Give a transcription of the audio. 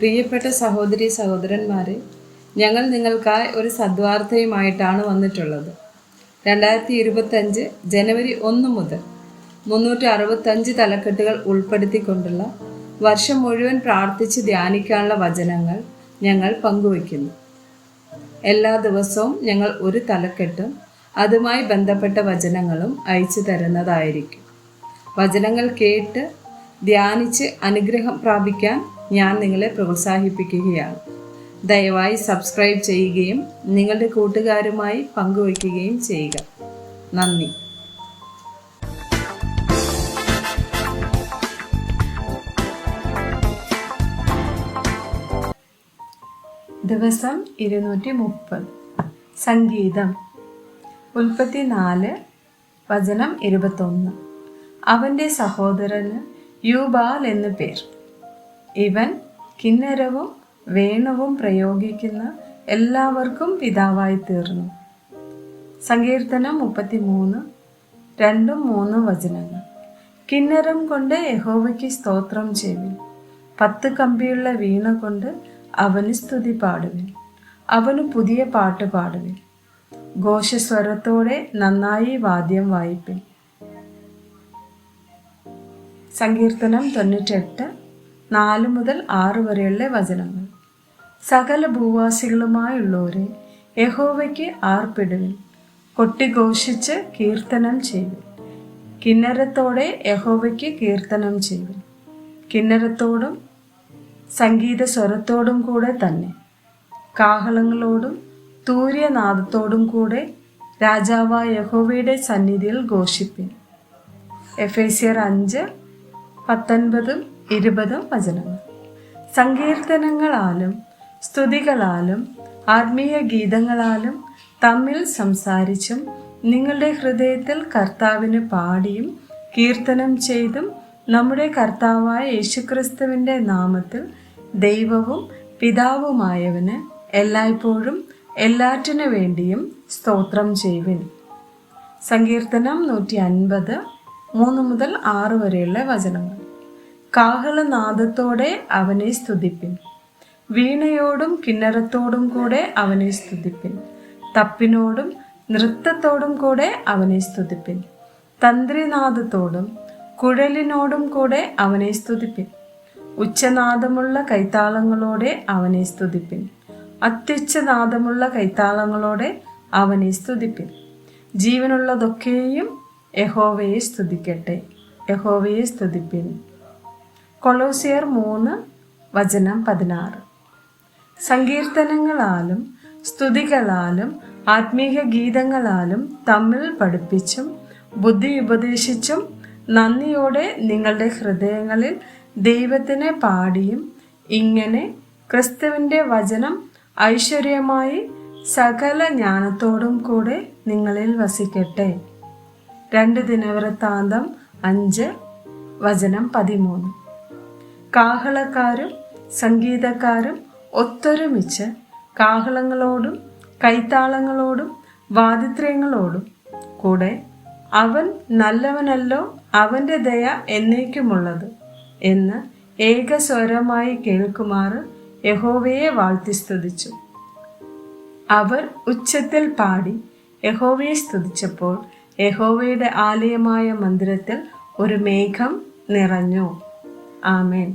പ്രിയപ്പെട്ട സഹോദരി സഹോദരന്മാരെ, ഞങ്ങൾ നിങ്ങൾക്കായി ഒരു സദ്വാർത്തയുമായിട്ടാണ് വന്നിട്ടുള്ളത്. 2025 ജനുവരി 1 മുതൽ 365 തലക്കെട്ടുകൾ ഉൾപ്പെടുത്തിക്കൊണ്ടുള്ള വർഷം മുഴുവൻ പ്രാർത്ഥിച്ച് ധ്യാനിക്കാനുള്ള വചനങ്ങൾ ഞങ്ങൾ പങ്കുവയ്ക്കുന്നു. എല്ലാ ദിവസവും ഞങ്ങൾ ഒരു തലക്കെട്ടും അതുമായി ബന്ധപ്പെട്ട വചനങ്ങളും അയച്ചു തരുന്നതായിരിക്കും. വചനങ്ങൾ കേട്ട് ധ്യാനിച്ച് അനുഗ്രഹം പ്രാപിക്കാൻ ഞാൻ നിങ്ങളെ പ്രോത്സാഹിപ്പിക്കുകയാണ്. ദയവായി സബ്സ്ക്രൈബ് ചെയ്യുകയും നിങ്ങളുടെ കൂട്ടുകാരുമായി പങ്കുവയ്ക്കുകയും ചെയ്യുക. നന്ദി. ദിവസം 230. സംഗീതം 34 വചനം 21. അവൻ്റെ സഹോദരന് യൂബാൽ എന്നു പേർ. ഇവൻ കിന്നരവും വേണുവും പ്രയോഗിക്കുന്ന എല്ലാവർക്കും പിതാവായി തീർന്നു. സങ്കീർത്തനം 33 2-3 വചനങ്ങൾ. കിന്നരം കൊണ്ട് യഹോവയ്ക്ക് സ്തോത്രം ചെയ്യുവിൻ. 10 കമ്പിയുള്ള വീണ കൊണ്ട് അവന് സ്തുതി പാടുവിൻ. അവന് പുതിയ പാട്ട് പാടുവിൻ. ഘോഷസ്വരത്തോടെ നന്നായി വാദ്യം വായിപ്പിൻ. സങ്കീർത്തനം 98 4-6 വരെയുള്ള വചനങ്ങൾ. സകല ഭൂവാസികളുമായുള്ളവരെ യഹോവയ്ക്ക് ആർപ്പിടുവിൻ. കൊട്ടിഘോഷിച്ച് കീർത്തനം ചെയ്യുവിൻ. കിന്നരത്തോടെ യഹോവയ്ക്ക് കീർത്തനം ചെയ്യുവിൻ. കിന്നരത്തോടും സംഗീത സ്വരത്തോടും കൂടെ തന്നെ കാഹളങ്ങളോടും തൂര്യനാദത്തോടും കൂടെ രാജാവായ യഹോവയുടെ സന്നിധിയിൽ ഘോഷിപ്പിൻ. എഫേസ്യർ 5:19-20 വചനങ്ങൾ. സങ്കീർത്തനങ്ങളാലും സ്തുതികളാലും ആത്മീയ ഗീതങ്ങളാലും തമ്മിൽ സംസാരിച്ചും നിങ്ങളുടെ ഹൃദയത്തിൽ കർത്താവിന് പാടിയും കീർത്തനം ചെയ്തും നമ്മുടെ കർത്താവായ യേശുക്രിസ്തുവിൻ്റെ നാമത്തിൽ ദൈവവും പിതാവുമായവന് എല്ലായ്പ്പോഴും എല്ലാറ്റിനു വേണ്ടിയും സ്തോത്രം ചെയ്യുവിൻ. സങ്കീർത്തനം 150 3-6 വരെയുള്ള വചനങ്ങൾ. കാഹളനാദത്തോടെ അവനെ സ്തുതിപ്പിൻ. വീണയോടും കിന്നരത്തോടും കൂടെ അവനെ സ്തുതിപ്പിൻ. തപ്പിനോടും നൃത്തത്തോടും കൂടെ അവനെ സ്തുതിപ്പിൻ. തന്ത്രിനാദത്തോടും കുഴലിനോടും കൂടെ അവനെ സ്തുതിപ്പിൻ. ഉച്ചനാദമുള്ള കൈത്താളങ്ങളോടെ അവനെ സ്തുതിപ്പിൻ. അത്യുച്ചനാദമുള്ള കൈത്താളങ്ങളോടെ അവനെ സ്തുതിപ്പിൻ. ജീവനുള്ളതൊക്കെയും യഹോവയെ സ്തുതിക്കട്ടെ. യഹോവയെ സ്തുതിപ്പിൻ. കൊലോസ്യർ 3:16. സങ്കീർത്തനങ്ങളാലും സ്തുതികളാലും ആത്മീയ ഗീതങ്ങളാലും തമ്മിൽ പഠിപ്പിച്ചും ബുദ്ധി ഉപദേശിച്ചും നന്ദിയോടെ നിങ്ങളുടെ ഹൃദയങ്ങളിൽ ദൈവത്തിനെ പാടിയും ഇങ്ങനെ ക്രിസ്തുവിൻ്റെ വചനം ഐശ്വര്യമായി സകല ജ്ഞാനത്തോടും കൂടെ നിങ്ങളിൽ വസിക്കട്ടെ. 2 ദിനവൃത്താന്തം 5:13. കാഹളക്കാരും സംഗീതക്കാരും ഒത്തൊരുമിച്ച് കാഹളങ്ങളോടും കൈത്താളങ്ങളോടും വാദിത്രങ്ങളോടും കൂടെ അവൻ നല്ലവനല്ലോ, അവൻ്റെ ദയ എന്നേക്കുമുള്ളത് എന്ന് ഏകസ്വരമായി കേൾക്കുമാറ് യഹോവയെ വാഴ്ത്തി സ്തുതിച്ചു. അവർ ഉച്ചത്തിൽ പാടി യഹോവയെ സ്തുതിച്ചപ്പോൾ യഹോവയുടെ ആലയമായ മന്ദിരത്തിൽ ഒരു മേഘം നിറഞ്ഞു. ആമേൻ.